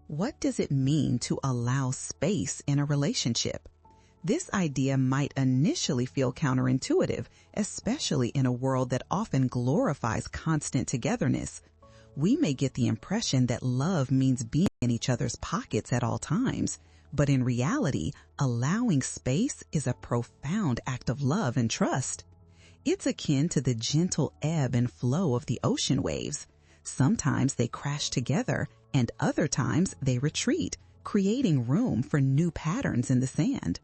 What does it mean to allow space in a relationship? This idea might initially feel counterintuitive, especially in a world that often glorifies constant togetherness. We may get the impression that love means being in each other's pockets at all times, but in reality, allowing space is a profound act of love and trust. It's akin to the gentle ebb and flow of the ocean waves. Sometimes they crash together, and other times they retreat, creating room for new patterns in the sand.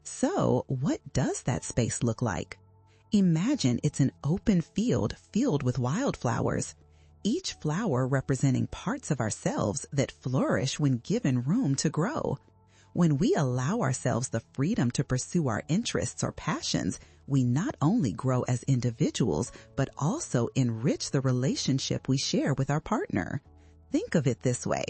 So, what does that space look like? Imagine it's an open field filled with wildflowers, each flower representing parts of ourselves that flourish when given room to grow. When we allow ourselves the freedom to pursue our interests or passions, we not only grow as individuals, but also enrich the relationship we share with our partner. Think of it this way.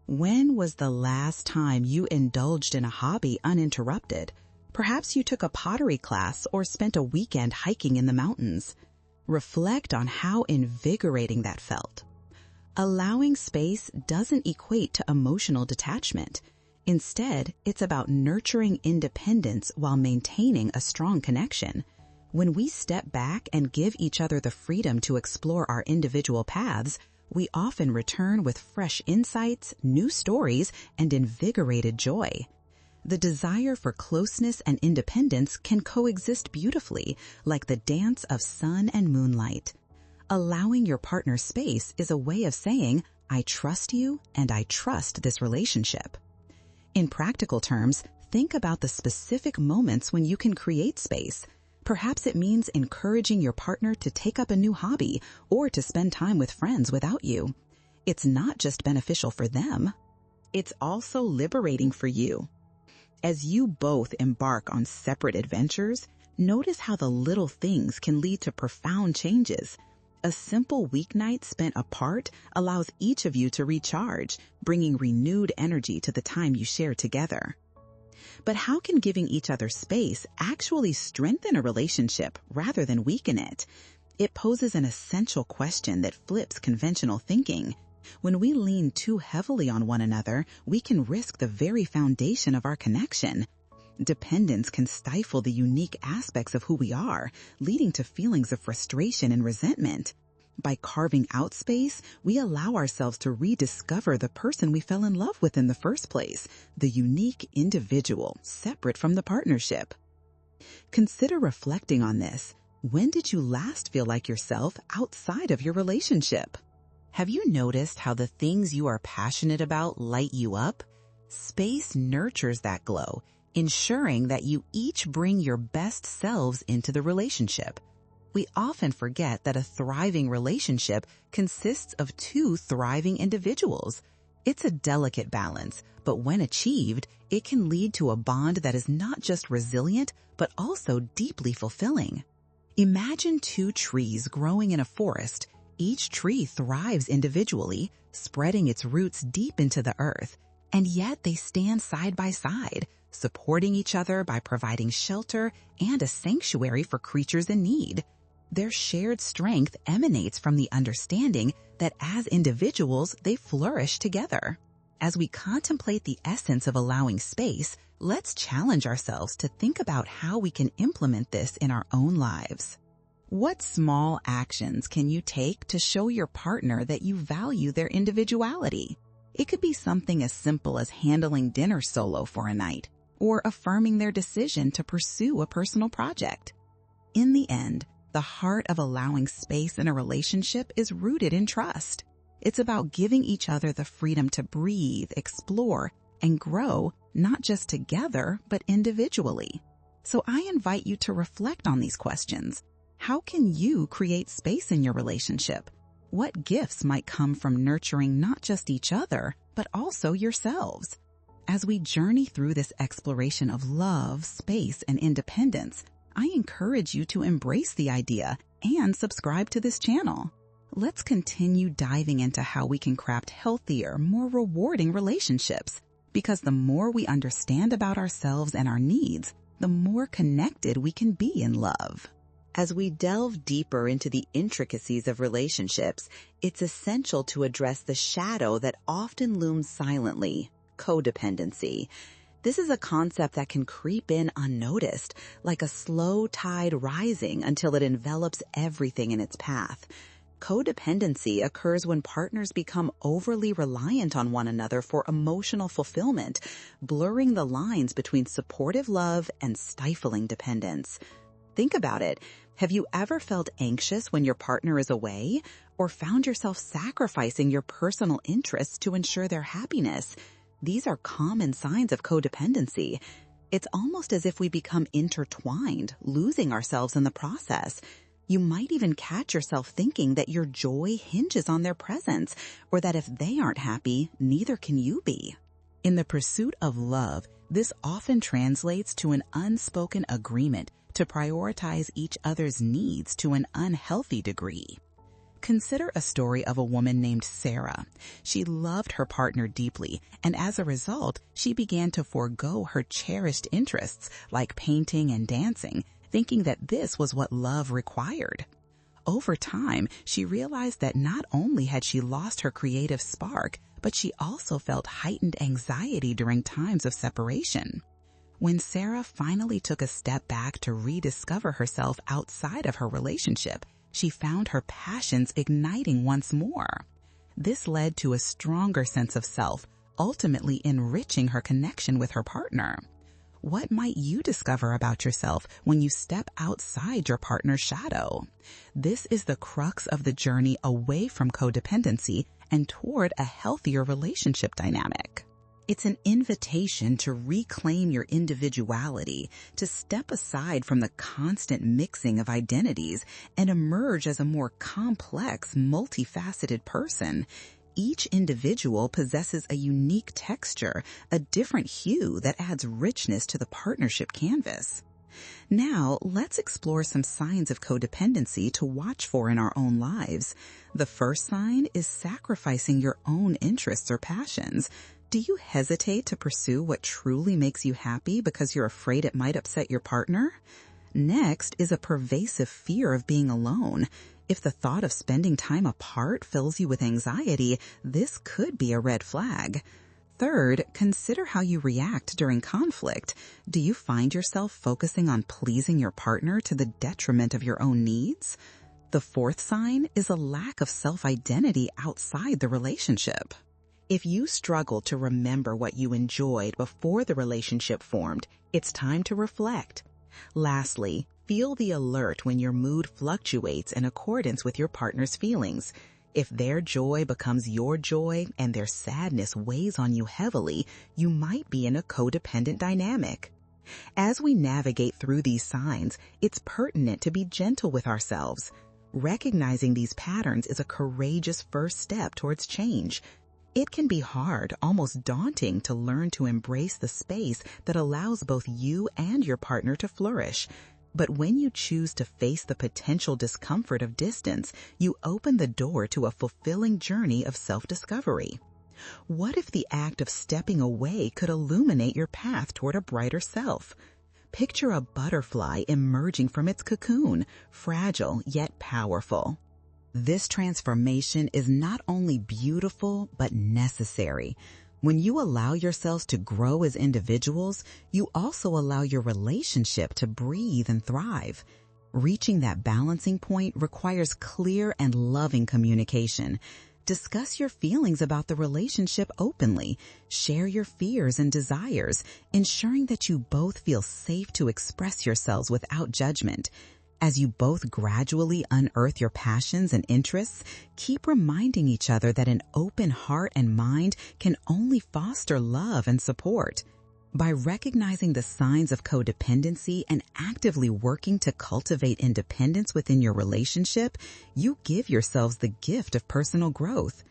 When was the last time you indulged in a hobby uninterrupted? Perhaps you took a pottery class or spent a weekend hiking in the mountains. Reflect on how invigorating that felt. Allowing space doesn't equate to emotional detachment. Instead, it's about nurturing independence while maintaining a strong connection. When we step back and give each other the freedom to explore our individual paths, we often return with fresh insights, new stories, and invigorated joy. The desire for closeness and independence can coexist beautifully, like the dance of sun and moonlight. Allowing your partner space is a way of saying, I trust you and I trust this relationship. In practical terms, think about the specific moments when you can create space. Perhaps it means encouraging your partner to take up a new hobby or to spend time with friends without you. It's not just beneficial for them. It's also liberating for you. As you both embark on separate adventures, notice how the little things can lead to profound changes. A simple weeknight spent apart allows each of you to recharge, bringing renewed energy to the time you share together. But how can giving each other space actually strengthen a relationship rather than weaken it? It poses an essential question that flips conventional thinking. When we lean too heavily on one another, we can risk the very foundation of our connection. Dependence can stifle the unique aspects of who we are, leading to feelings of frustration and resentment. By carving out space, we allow ourselves to rediscover the person we fell in love with in the first place, the unique individual, separate from the partnership. Consider reflecting on this. When did you last feel like yourself outside of your relationship? Have you noticed how the things you are passionate about light you up? Space nurtures that glow, ensuring that you each bring your best selves into the relationship. We often forget that a thriving relationship consists of two thriving individuals. It's a delicate balance, but when achieved, it can lead to a bond that is not just resilient, but also deeply fulfilling. Imagine two trees growing in a forest. Each tree thrives individually, spreading its roots deep into the earth, and yet they stand side by side, supporting each other by providing shelter and a sanctuary for creatures in need. Their shared strength emanates from the understanding that as individuals, they flourish together. As we contemplate the essence of allowing space, let's challenge ourselves to think about how we can implement this in our own lives. What small actions can you take to show your partner that you value their individuality? It could be something as simple as handling dinner solo for a night, or affirming their decision to pursue a personal project. In the end, the heart of allowing space in a relationship is rooted in trust. It's about giving each other the freedom to breathe, explore, and grow, not just together, but individually. So I invite you to reflect on these questions. How can you create space in your relationship? What gifts might come from nurturing not just each other, but also yourselves? As we journey through this exploration of love, space, and independence, I encourage you to embrace the idea and subscribe to this channel. Let's continue diving into how we can craft healthier, more rewarding relationships. Because the more we understand about ourselves and our needs, the more connected we can be in love. As we delve deeper into the intricacies of relationships, it's essential to address the shadow that often looms silently: codependency. This is a concept that can creep in unnoticed, like a slow tide rising until it envelops everything in its path. Codependency occurs when partners become overly reliant on one another for emotional fulfillment, blurring the lines between supportive love and stifling dependence. Think about it. Have you ever felt anxious when your partner is away, or found yourself sacrificing your personal interests to ensure their happiness? These are common signs of codependency. It's almost as if we become intertwined, losing ourselves in the process. You might even catch yourself thinking that your joy hinges on their presence, or that if they aren't happy, neither can you be. In the pursuit of love, this often translates to an unspoken agreement to prioritize each other's needs to an unhealthy degree. Consider a story of a woman named Sarah. She loved her partner deeply, and as a result, she began to forego her cherished interests like painting and dancing, thinking that this was what love required. Over time, she realized that not only had she lost her creative spark, but she also felt heightened anxiety during times of separation. When Sarah finally took a step back to rediscover herself outside of her relationship, she found her passions igniting once more. This led to a stronger sense of self, ultimately enriching her connection with her partner. What might you discover about yourself when you step outside your partner's shadow? This is the crux of the journey away from codependency and toward a healthier relationship dynamic. It's an invitation to reclaim your individuality, to step aside from the constant mixing of identities and emerge as a more complex, multifaceted person. Each individual possesses a unique texture, a different hue that adds richness to the partnership canvas. Now, let's explore some signs of codependency to watch for in our own lives. The first sign is sacrificing your own interests or passions. Do you hesitate to pursue what truly makes you happy because you're afraid it might upset your partner? Next is a pervasive fear of being alone. If the thought of spending time apart fills you with anxiety, this could be a red flag. Third, consider how you react during conflict. Do you find yourself focusing on pleasing your partner to the detriment of your own needs? The fourth sign is a lack of self-identity outside the relationship. If you struggle to remember what you enjoyed before the relationship formed, it's time to reflect. Lastly, feel the alert when your mood fluctuates in accordance with your partner's feelings. If their joy becomes your joy and their sadness weighs on you heavily, you might be in a codependent dynamic. As we navigate through these signs, it's pertinent to be gentle with ourselves. Recognizing these patterns is a courageous first step towards change. It can be hard, almost daunting, to learn to embrace the space that allows both you and your partner to flourish. But when you choose to face the potential discomfort of distance, you open the door to a fulfilling journey of self-discovery. What if the act of stepping away could illuminate your path toward a brighter self? Picture a butterfly emerging from its cocoon, fragile yet powerful. This transformation is not only beautiful, but necessary. When you allow yourselves to grow as individuals, you also allow your relationship to breathe and thrive. Reaching that balancing point requires clear and loving communication. Discuss your feelings about the relationship openly. Share your fears and desires, ensuring that you both feel safe to express yourselves without judgment. As you both gradually unearth your passions and interests, keep reminding each other that an open heart and mind can only foster love and support. By recognizing the signs of codependency and actively working to cultivate independence within your relationship, you give yourselves the gift of personal growth.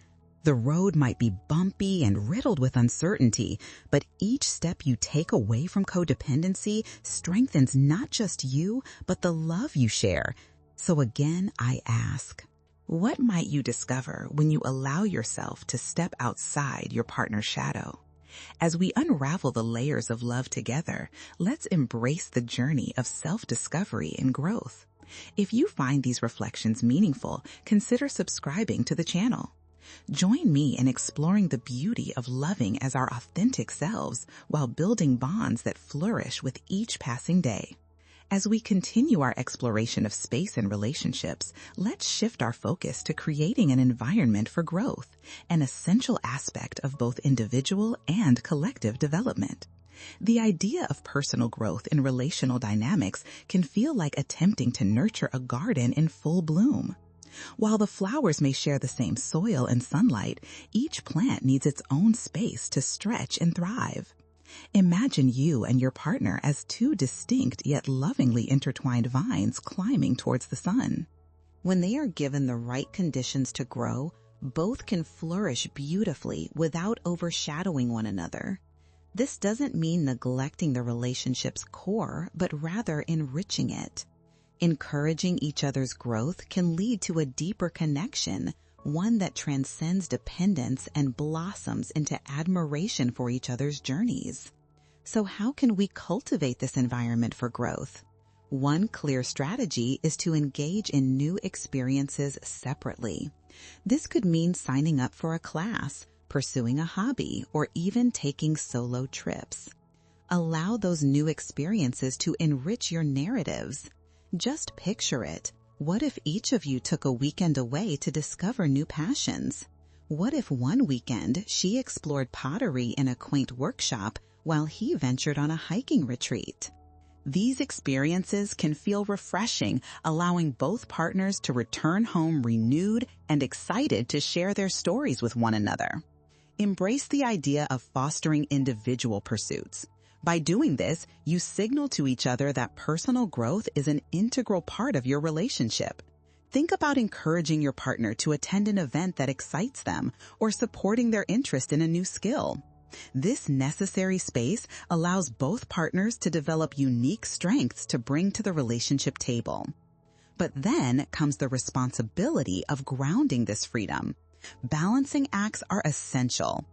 The road might be bumpy and riddled with uncertainty, but each step you take away from codependency strengthens not just you, but the love you share. So again, I ask, what might you discover when you allow yourself to step outside your partner's shadow? As we unravel the layers of love together, let's embrace the journey of self-discovery and growth. If you find these reflections meaningful, consider subscribing to the channel. Join me in exploring the beauty of loving as our authentic selves while building bonds that flourish with each passing day. As we continue our exploration of space and relationships, let's shift our focus to creating an environment for growth, an essential aspect of both individual and collective development. The idea of personal growth in relational dynamics can feel like attempting to nurture a garden in full bloom. While the flowers may share the same soil and sunlight, each plant needs its own space to stretch and thrive. Imagine you and your partner as two distinct yet lovingly intertwined vines climbing towards the sun. When they are given the right conditions to grow, both can flourish beautifully without overshadowing one another. This doesn't mean neglecting the relationship's core, but rather enriching it. Encouraging each other's growth can lead to a deeper connection, one that transcends dependence and blossoms into admiration for each other's journeys. So how can we cultivate this environment for growth? One clear strategy is to engage in new experiences separately. This could mean signing up for a class, pursuing a hobby, or even taking solo trips. Allow those new experiences to enrich your narratives. Just picture it. What if each of you took a weekend away to discover new passions? What if one weekend she explored pottery in a quaint workshop while he ventured on a hiking retreat? These experiences can feel refreshing, allowing both partners to return home renewed and excited to share their stories with one another. Embrace the idea of fostering individual pursuits. By doing this, you signal to each other that personal growth is an integral part of your relationship. Think about encouraging your partner to attend an event that excites them or supporting their interest in a new skill. This necessary space allows both partners to develop unique strengths to bring to the relationship table. But then comes the responsibility of grounding this freedom. Balancing acts are essential.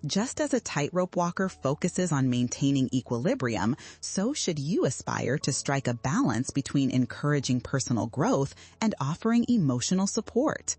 Just as a tightrope walker focuses on maintaining equilibrium, so should you aspire to strike a balance between encouraging personal growth and offering emotional support.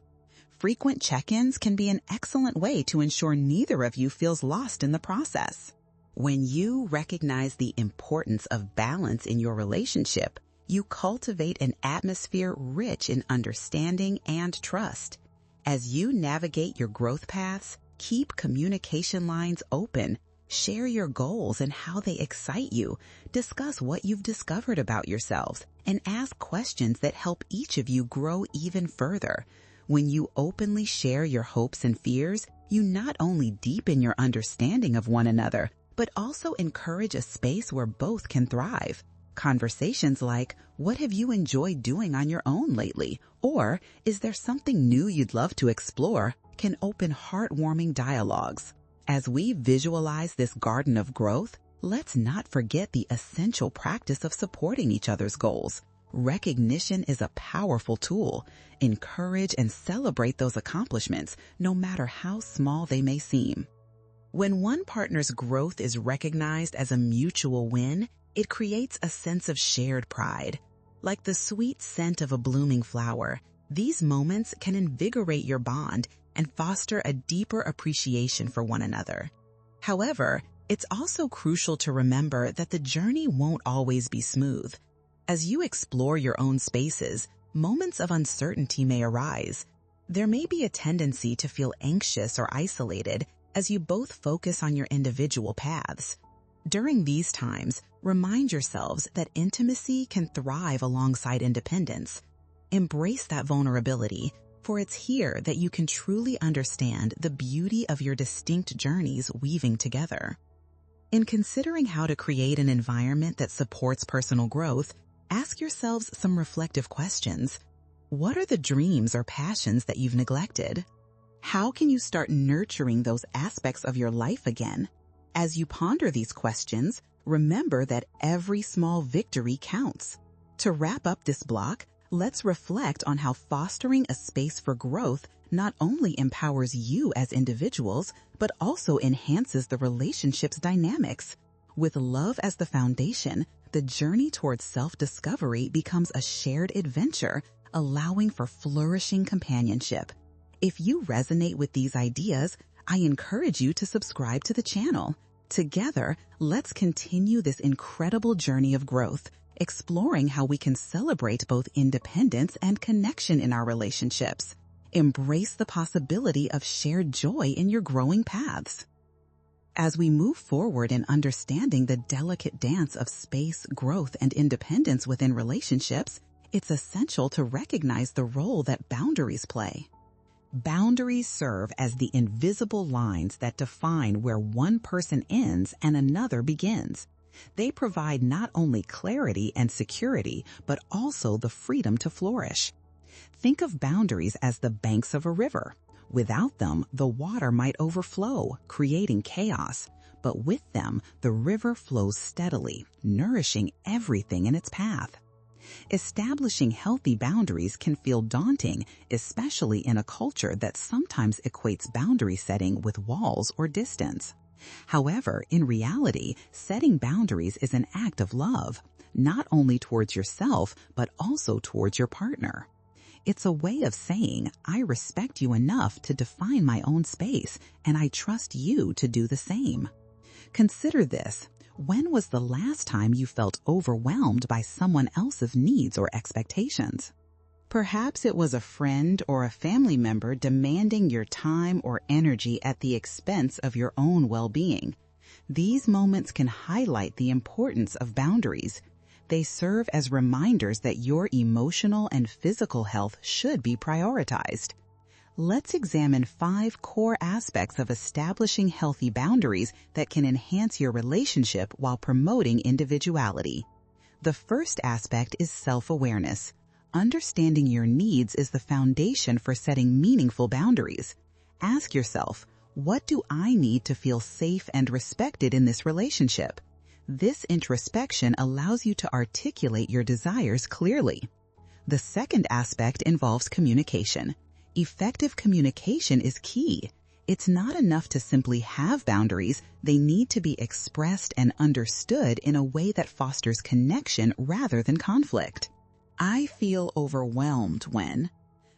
Frequent check-ins can be an excellent way to ensure neither of you feels lost in the process. When you recognize the importance of balance in your relationship, you cultivate an atmosphere rich in understanding and trust. As you navigate your growth paths, keep communication lines open, share your goals and how they excite you, discuss what you've discovered about yourselves, and ask questions that help each of you grow even further. When you openly share your hopes and fears, you not only deepen your understanding of one another, but also encourage a space where both can thrive. Conversations like, "What have you enjoyed doing on your own lately?" or "Is there something new you'd love to explore?" can open heartwarming dialogues. As we visualize this garden of growth, let's not forget the essential practice of supporting each other's goals. Recognition is a powerful tool. Encourage and celebrate those accomplishments, no matter how small they may seem. When one partner's growth is recognized as a mutual win, it creates a sense of shared pride. Like the sweet scent of a blooming flower, these moments can invigorate your bond and foster a deeper appreciation for one another. However, it's also crucial to remember that the journey won't always be smooth. As you explore your own spaces, moments of uncertainty may arise. There may be a tendency to feel anxious or isolated as you both focus on your individual paths. During these times, remind yourselves that intimacy can thrive alongside independence. Embrace that vulnerability, for it's here that you can truly understand the beauty of your distinct journeys weaving together. In considering how to create an environment that supports personal growth, ask yourselves some reflective questions. What are the dreams or passions that you've neglected? How can you start nurturing those aspects of your life again? As you ponder these questions, remember that every small victory counts. To wrap up this block, let's reflect on how fostering a space for growth not only empowers you as individuals, but also enhances the relationship's dynamics. With love as the foundation, the journey towards self-discovery becomes a shared adventure, allowing for flourishing companionship. If you resonate with these ideas, I encourage you to subscribe to the channel. Together, let's continue this incredible journey of growth, exploring how we can celebrate both independence and connection in our relationships. Embrace the possibility of shared joy in your growing paths. As we move forward in understanding the delicate dance of space, growth, and independence within relationships, it's essential to recognize the role that boundaries play. Boundaries serve as the invisible lines that define where one person ends and another begins. They provide not only clarity and security, but also the freedom to flourish. Think of boundaries as the banks of a river. Without them, the water might overflow, creating chaos. But with them, the river flows steadily, nourishing everything in its path. Establishing healthy boundaries can feel daunting, especially in a culture that sometimes equates boundary setting with walls or distance. However, in reality, setting boundaries is an act of love, not only towards yourself, but also towards your partner. It's a way of saying, I respect you enough to define my own space, and I trust you to do the same. Consider this. When was the last time you felt overwhelmed by someone else's needs or expectations? Perhaps it was a friend or a family member demanding your time or energy at the expense of your own well-being. These moments can highlight the importance of boundaries. They serve as reminders that your emotional and physical health should be prioritized. Let's examine 5 core aspects of establishing healthy boundaries that can enhance your relationship while promoting individuality. The first aspect is self-awareness. Understanding your needs is the foundation for setting meaningful boundaries. Ask yourself, what do I need to feel safe and respected in this relationship? This introspection allows you to articulate your desires clearly. The second aspect involves communication. Effective communication is key. It's not enough to simply have boundaries. They need to be expressed and understood in a way that fosters connection rather than conflict. I feel overwhelmed when.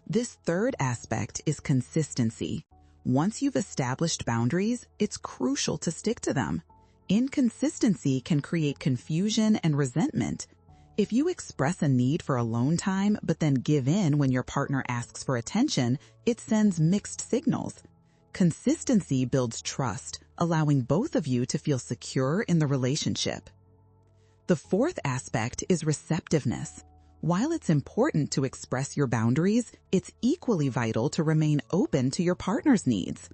This third aspect is consistency. Once you've established boundaries, it's crucial to stick to them. Inconsistency can create confusion and resentment. If you express a need for alone time but then give in when your partner asks for attention, it sends mixed signals. Consistency builds trust, allowing both of you to feel secure in the relationship. The fourth aspect is receptiveness. While it's important to express your boundaries, it's equally vital to remain open to your partner's needs.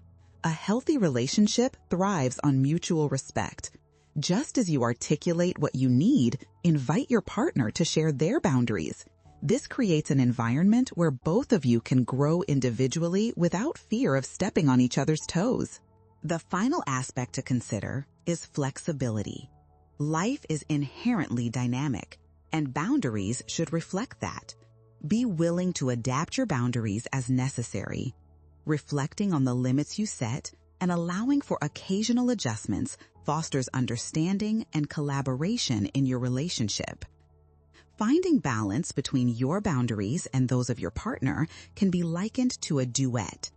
A healthy relationship thrives on mutual respect. Just as you articulate what you need, invite your partner to share their boundaries. This creates an environment where both of you can grow individually without fear of stepping on each other's toes. The final aspect to consider is flexibility. Life is inherently dynamic, and boundaries should reflect that. Be willing to adapt your boundaries as necessary. Reflecting on the limits you set and allowing for occasional adjustments fosters understanding and collaboration in your relationship. Finding balance between your boundaries and those of your partner can be likened to a duet.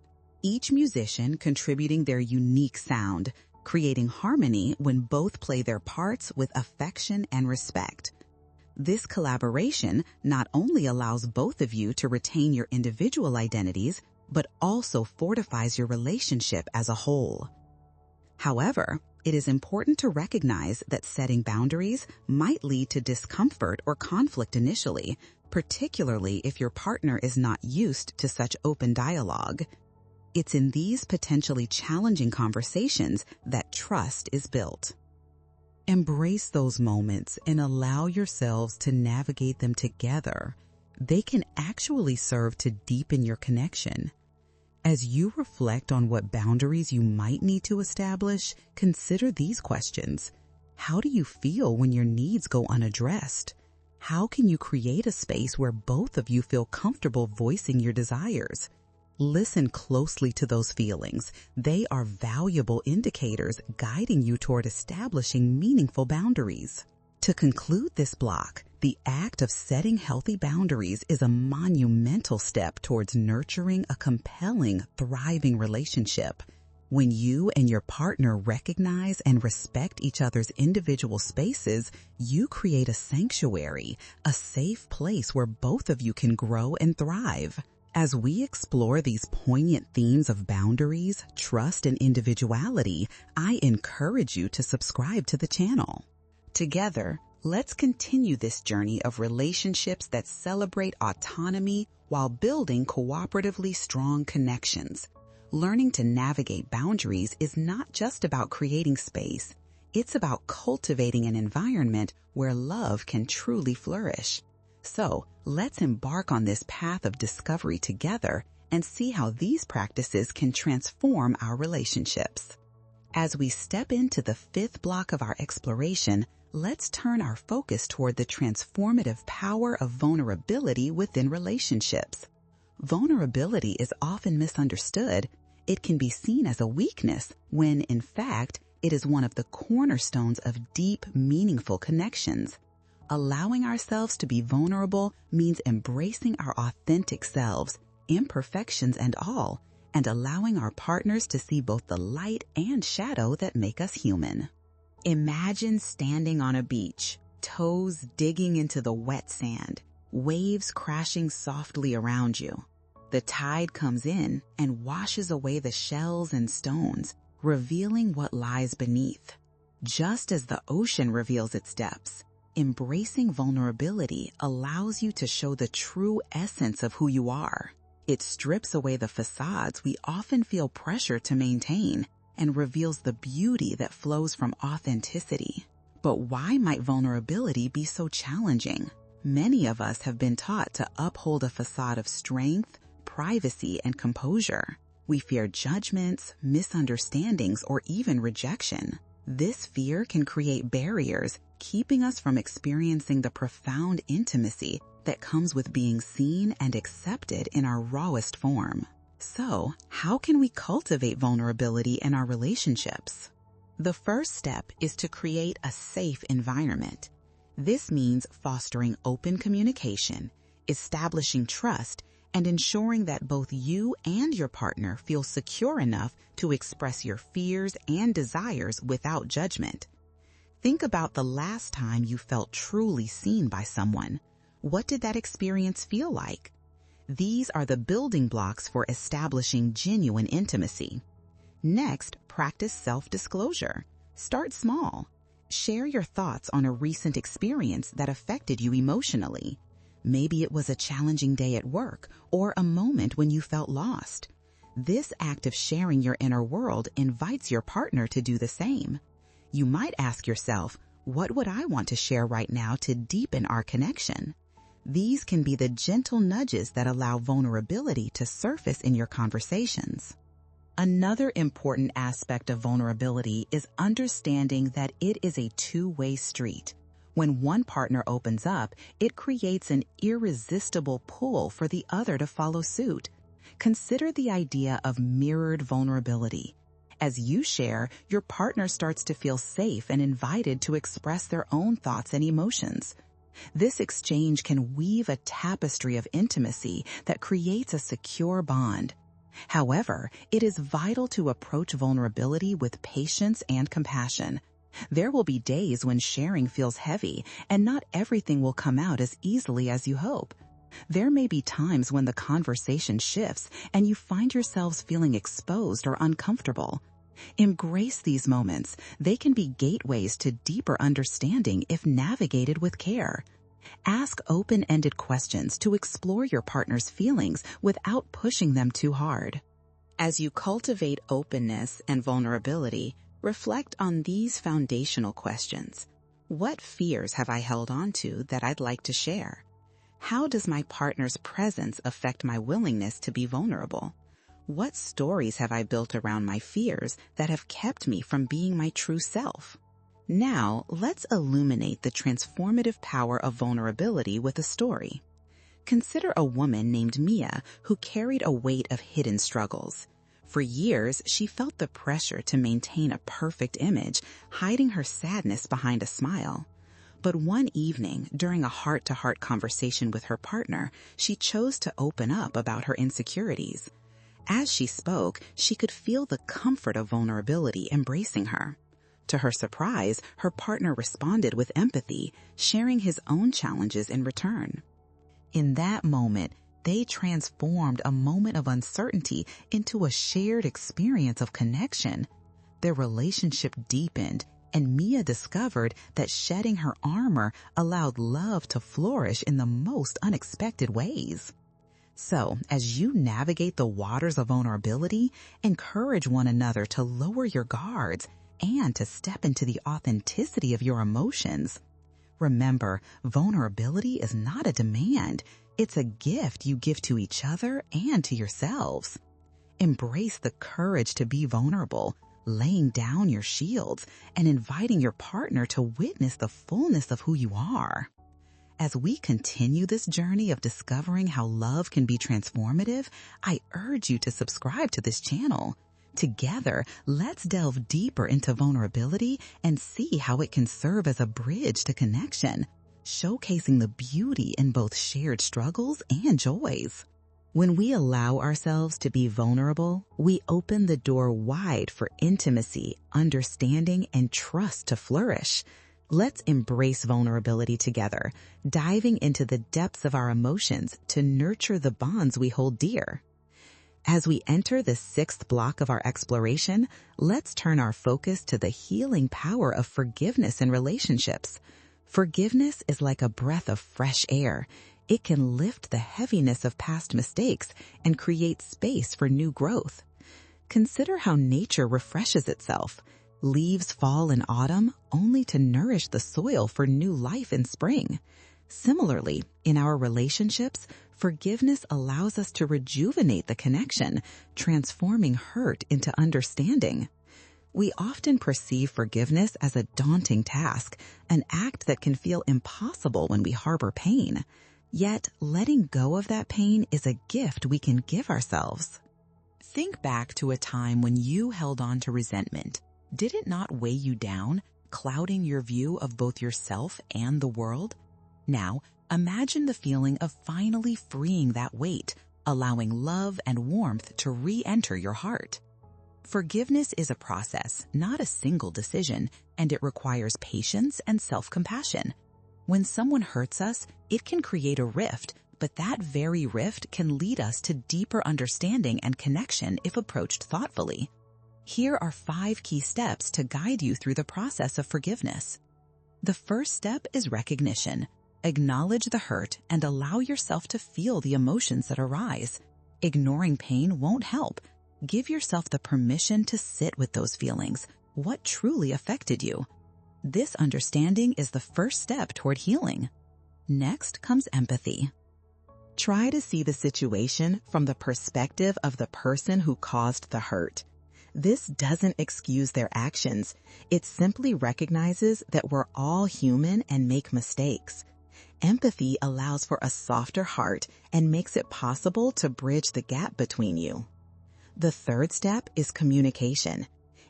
Each musician contributing their unique sound, creating harmony when both play their parts with affection and respect. This collaboration not only allows both of you to retain your individual identities, but also fortifies your relationship as a whole. However, it is important to recognize that setting boundaries might lead to discomfort or conflict initially, particularly if your partner is not used to such open dialogue. It's in these potentially challenging conversations that trust is built. Embrace those moments and allow yourselves to navigate them together. They can actually serve to deepen your connection. As you reflect on what boundaries you might need to establish, consider these questions. How do you feel when your needs go unaddressed? How can you create a space where both of you feel comfortable voicing your desires? Listen closely to those feelings. They are valuable indicators guiding you toward establishing meaningful boundaries. To conclude this block, the act of setting healthy boundaries is a monumental step towards nurturing a compelling, thriving relationship. When you and your partner recognize and respect each other's individual spaces, you create a sanctuary, a safe place where both of you can grow and thrive. As we explore these poignant themes of boundaries, trust, and individuality, I encourage you to subscribe to the channel. Together, let's continue this journey of relationships that celebrate autonomy while building cooperatively strong connections. Learning to navigate boundaries is not just about creating space. It's about cultivating an environment where love can truly flourish. So, let's embark on this path of discovery together and see how these practices can transform our relationships. As we step into the fifth block of our exploration, let's turn our focus toward the transformative power of vulnerability within relationships. Vulnerability is often misunderstood. It can be seen as a weakness when, in fact, it is one of the cornerstones of deep, meaningful connections. Allowing ourselves to be vulnerable means embracing our authentic selves, imperfections and all, and allowing our partners to see both the light and shadow that make us human. Imagine standing on a beach, toes digging into the wet sand, waves crashing softly around you. The tide comes in and washes away the shells and stones, revealing what lies beneath. Just as the ocean reveals its depths, embracing vulnerability allows you to show the true essence of who you are. It strips away the facades we often feel pressure to maintain and reveals the beauty that flows from authenticity. But why might vulnerability be so challenging? Many of us have been taught to uphold a facade of strength, privacy, and composure. We fear judgments, misunderstandings, or even rejection. This fear can create barriers, keeping us from experiencing the profound intimacy that comes with being seen and accepted in our rawest form. So, how can we cultivate vulnerability in our relationships? The first step is to create a safe environment. This means fostering open communication, establishing trust, and ensuring that both you and your partner feel secure enough to express your fears and desires without judgment. Think about the last time you felt truly seen by someone. What did that experience feel like? These are the building blocks for establishing genuine intimacy. Next, practice self-disclosure. Start small. Share your thoughts on a recent experience that affected you emotionally. Maybe it was a challenging day at work or a moment when you felt lost. This act of sharing your inner world invites your partner to do the same. You might ask yourself, what would I want to share right now to deepen our connection? These can be the gentle nudges that allow vulnerability to surface in your conversations. Another important aspect of vulnerability is understanding that it is a two-way street. When one partner opens up, it creates an irresistible pull for the other to follow suit. Consider the idea of mirrored vulnerability. As you share, your partner starts to feel safe and invited to express their own thoughts and emotions. This exchange can weave a tapestry of intimacy that creates a secure bond. However, it is vital to approach vulnerability with patience and compassion. There will be days when sharing feels heavy, and not everything will come out as easily as you hope. There may be times when the conversation shifts and you find yourselves feeling exposed or uncomfortable. Embrace these moments. They can be gateways to deeper understanding if navigated with care. Ask open-ended questions to explore your partner's feelings without pushing them too hard. As you cultivate openness and vulnerability, reflect on these foundational questions. What fears have I held on to that I'd like to share? How does my partner's presence affect my willingness to be vulnerable? What stories have I built around my fears that have kept me from being my true self? Now, let's illuminate the transformative power of vulnerability with a story. Consider a woman named Mia who carried a weight of hidden struggles. For years, she felt the pressure to maintain a perfect image, hiding her sadness behind a smile. But one evening, during a heart-to-heart conversation with her partner, she chose to open up about her insecurities. As she spoke, she could feel the comfort of vulnerability embracing her. To her surprise, her partner responded with empathy, sharing his own challenges in return. In that moment, they transformed a moment of uncertainty into a shared experience of connection. Their relationship deepened, and Mia discovered that shedding her armor allowed love to flourish in the most unexpected ways. So, as you navigate the waters of vulnerability, encourage one another to lower your guards and to step into the authenticity of your emotions. Remember, vulnerability is not a demand. It's a gift you give to each other and to yourselves. Embrace the courage to be vulnerable, laying down your shields and inviting your partner to witness the fullness of who you are. As we continue this journey of discovering how love can be transformative, I urge you to subscribe to this channel. Together, let's delve deeper into vulnerability and see how it can serve as a bridge to connection, showcasing the beauty in both shared struggles and joys. When we allow ourselves to be vulnerable, we open the door wide for intimacy, understanding, and trust to flourish. Let's embrace vulnerability together, diving into the depths of our emotions to nurture the bonds we hold dear. As we enter the 6th block of our exploration, let's turn our focus to the healing power of forgiveness in relationships. Forgiveness is like a breath of fresh air. It can lift the heaviness of past mistakes and create space for new growth. Consider how nature refreshes itself. Leaves fall in autumn only to nourish the soil for new life in spring. Similarly, in our relationships, forgiveness allows us to rejuvenate the connection, transforming hurt into understanding. We often perceive forgiveness as a daunting task, an act that can feel impossible when we harbor pain. Yet, letting go of that pain is a gift we can give ourselves. Think back to a time when you held on to resentment. Did it not weigh you down, clouding your view of both yourself and the world? Now, imagine the feeling of finally freeing that weight, allowing love and warmth to re-enter your heart. Forgiveness is a process, not a single decision, and it requires patience and self-compassion. When someone hurts us, it can create a rift, but that very rift can lead us to deeper understanding and connection if approached thoughtfully. Here are 5 key steps to guide you through the process of forgiveness. The first step is recognition. Acknowledge the hurt and allow yourself to feel the emotions that arise. Ignoring pain won't help. Give yourself the permission to sit with those feelings. What truly affected you? This understanding is the first step toward healing. Next comes empathy. Try to see the situation from the perspective of the person who caused the hurt. This doesn't excuse their actions. It simply recognizes that we're all human and make mistakes. Empathy allows for a softer heart and makes it possible to bridge the gap between you. The third step is communication.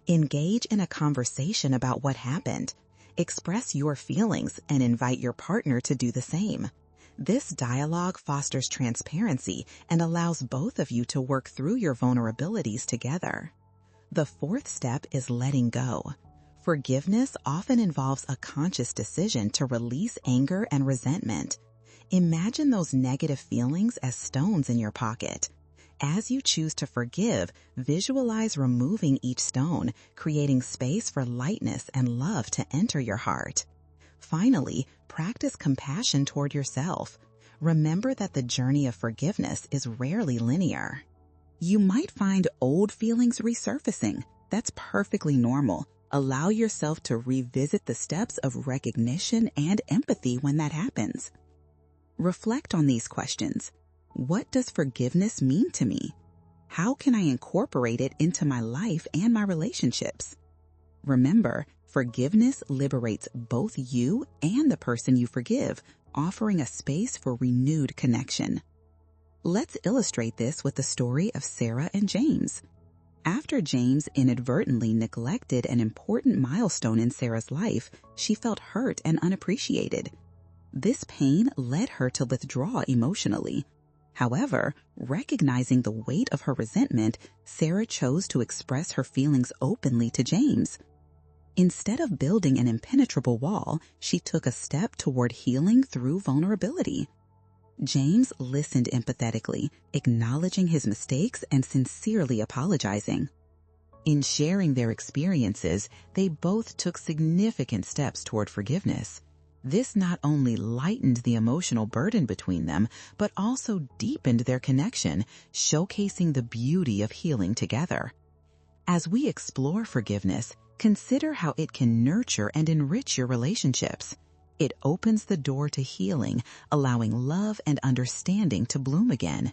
Engage in a conversation about what happened. Express your feelings and invite your partner to do the same. This dialogue fosters transparency and allows both of you to work through your vulnerabilities together. The fourth step is letting go. Forgiveness often involves a conscious decision to release anger and resentment. Imagine those negative feelings as stones in your pocket. As you choose to forgive, visualize removing each stone, creating space for lightness and love to enter your heart. Finally, practice compassion toward yourself. Remember that the journey of forgiveness is rarely linear. You might find old feelings resurfacing. That's perfectly normal. Allow yourself to revisit the steps of recognition and empathy when that happens. Reflect on these questions. What does forgiveness mean to me? How can I incorporate it into my life and my relationships? Remember, Forgiveness liberates both you and the person you forgive, offering a space for renewed connection. Let's illustrate this with the story of Sarah and James. After James inadvertently neglected an important milestone in Sarah's life, she felt hurt and unappreciated. This pain led her to withdraw emotionally. However, recognizing the weight of her resentment, Sarah chose to express her feelings openly to James. Instead of building an impenetrable wall, she took a step toward healing through vulnerability. James listened empathetically, acknowledging his mistakes and sincerely apologizing. In sharing their experiences, they both took significant steps toward forgiveness. This not only lightened the emotional burden between them, but also deepened their connection, showcasing the beauty of healing together. As we explore forgiveness, consider how it can nurture and enrich your relationships. It opens the door to healing, allowing love and understanding to bloom again.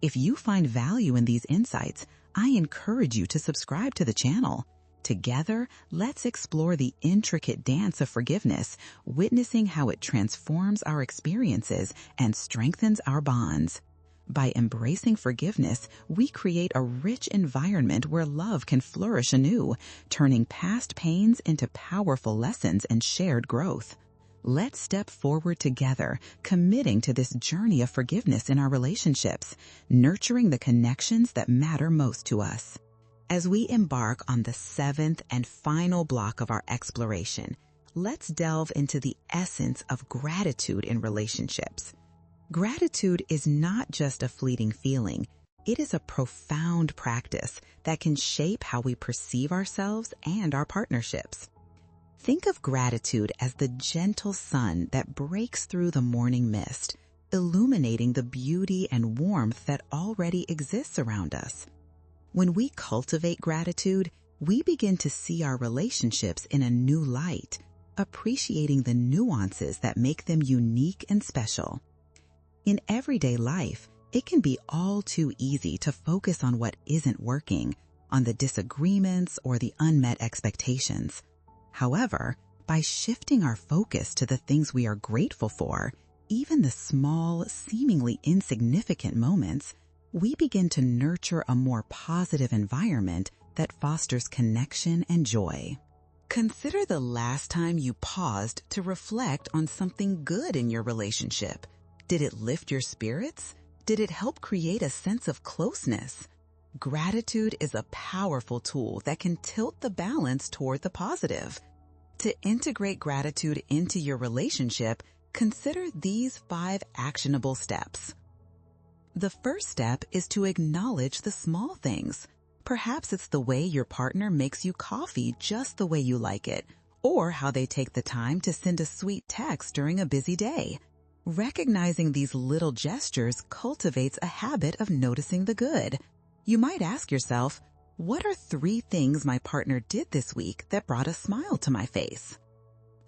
If you find value in these insights, I encourage you to subscribe to the channel. Together, let's explore the intricate dance of forgiveness, witnessing how it transforms our experiences and strengthens our bonds. By embracing forgiveness, we create a rich environment where love can flourish anew, turning past pains into powerful lessons and shared growth. Let's step forward together, committing to this journey of forgiveness in our relationships, nurturing the connections that matter most to us. As we embark on the 7th and final block of our exploration, let's delve into the essence of gratitude in relationships. Gratitude is not just a fleeting feeling. It is a profound practice that can shape how we perceive ourselves and our partnerships. Think of gratitude as the gentle sun that breaks through the morning mist, illuminating the beauty and warmth that already exists around us. When we cultivate gratitude, we begin to see our relationships in a new light, appreciating the nuances that make them unique and special. In everyday life, it can be all too easy to focus on what isn't working, on the disagreements or the unmet expectations. However, by shifting our focus to the things we are grateful for, even the small, seemingly insignificant moments, we begin to nurture a more positive environment that fosters connection and joy. Consider the last time you paused to reflect on something good in your relationship. Did it lift your spirits? Did it help create a sense of closeness? Gratitude is a powerful tool that can tilt the balance toward the positive. To integrate gratitude into your relationship, consider these 5 actionable steps. The first step is to acknowledge the small things. Perhaps it's the way your partner makes you coffee just the way you like it, or how they take the time to send a sweet text during a busy day. Recognizing these little gestures cultivates a habit of noticing the good. You might ask yourself, what are 3 things my partner did this week that brought a smile to my face?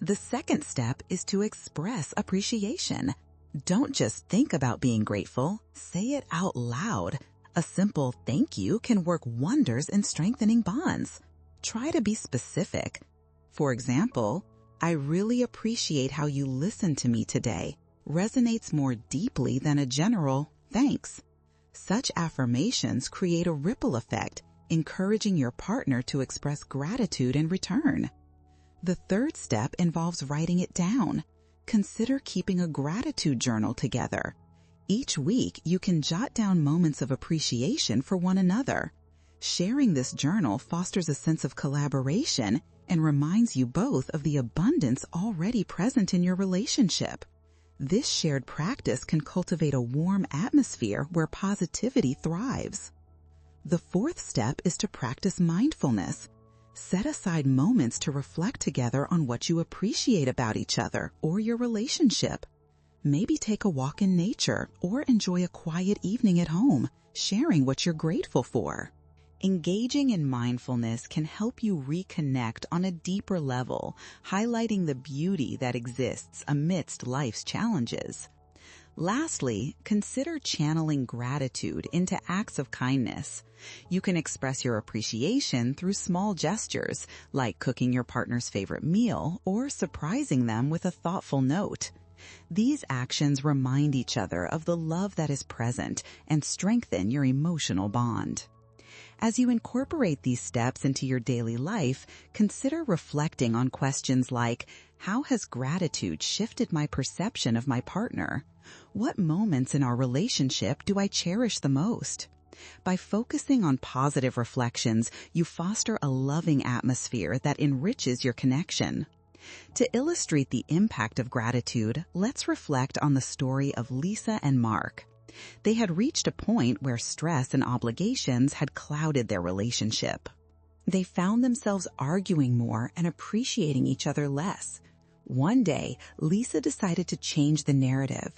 The second step is to express appreciation. Don't just think about being grateful, say it out loud. A simple thank you can work wonders in strengthening bonds. Try to be specific. For example, I really appreciate how you listened to me today. Resonates more deeply than a general thanks. Such affirmations create a ripple effect, encouraging your partner to express gratitude in return. The third step involves writing it down. Consider keeping a gratitude journal together. Each week, you can jot down moments of appreciation for one another. Sharing this journal fosters a sense of collaboration and reminds you both of the abundance already present in your relationship. This shared practice can cultivate a warm atmosphere where positivity thrives. The fourth step is to practice mindfulness. Set aside moments to reflect together on what you appreciate about each other or your relationship. Maybe take a walk in nature or enjoy a quiet evening at home, sharing what you're grateful for. Engaging in mindfulness can help you reconnect on a deeper level, highlighting the beauty that exists amidst life's challenges. Lastly, consider channeling gratitude into acts of kindness. You can express your appreciation through small gestures, like cooking your partner's favorite meal or surprising them with a thoughtful note. These actions remind each other of the love that is present and strengthen your emotional bond. As you incorporate these steps into your daily life, consider reflecting on questions like, how has gratitude shifted my perception of my partner? What moments in our relationship do I cherish the most? By focusing on positive reflections, you foster a loving atmosphere that enriches your connection. To illustrate the impact of gratitude, let's reflect on the story of Lisa and Mark. They had reached a point where stress and obligations had clouded their relationship. They found themselves arguing more and appreciating each other less. One day, Lisa decided to change the narrative.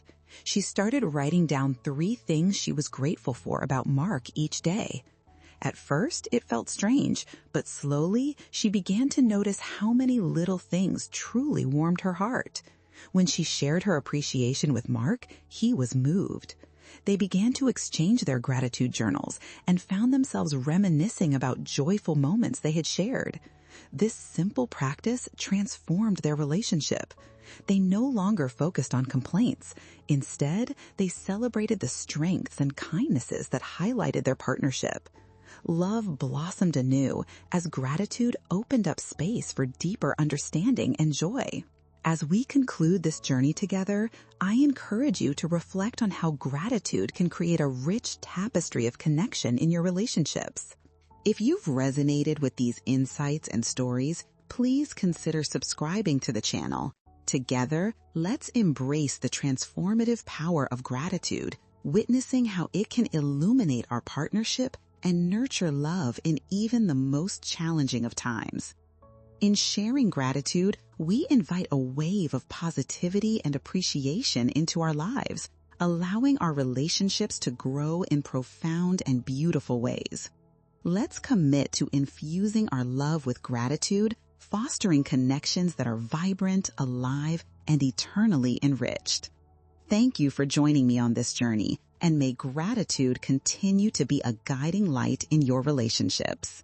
She started writing down 3 things she was grateful for about Mark each day. At first, it felt strange, but slowly she began to notice how many little things truly warmed her heart. When she shared her appreciation with Mark, he was moved. They began to exchange their gratitude journals and found themselves reminiscing about joyful moments they had shared. This simple practice transformed their relationship. They no longer focused on complaints. Instead, they celebrated the strengths and kindnesses that highlighted their partnership. Love blossomed anew as gratitude opened up space for deeper understanding and joy. As we conclude this journey together, I encourage you to reflect on how gratitude can create a rich tapestry of connection in your relationships. If you've resonated with these insights and stories, please consider subscribing to the channel. Together, let's embrace the transformative power of gratitude, witnessing how it can illuminate our partnership and nurture love in even the most challenging of times. In sharing gratitude, we invite a wave of positivity and appreciation into our lives, allowing our relationships to grow in profound and beautiful ways. Let's commit to infusing our love with gratitude, fostering connections that are vibrant, alive, and eternally enriched. Thank you for joining me on this journey, and may gratitude continue to be a guiding light in your relationships.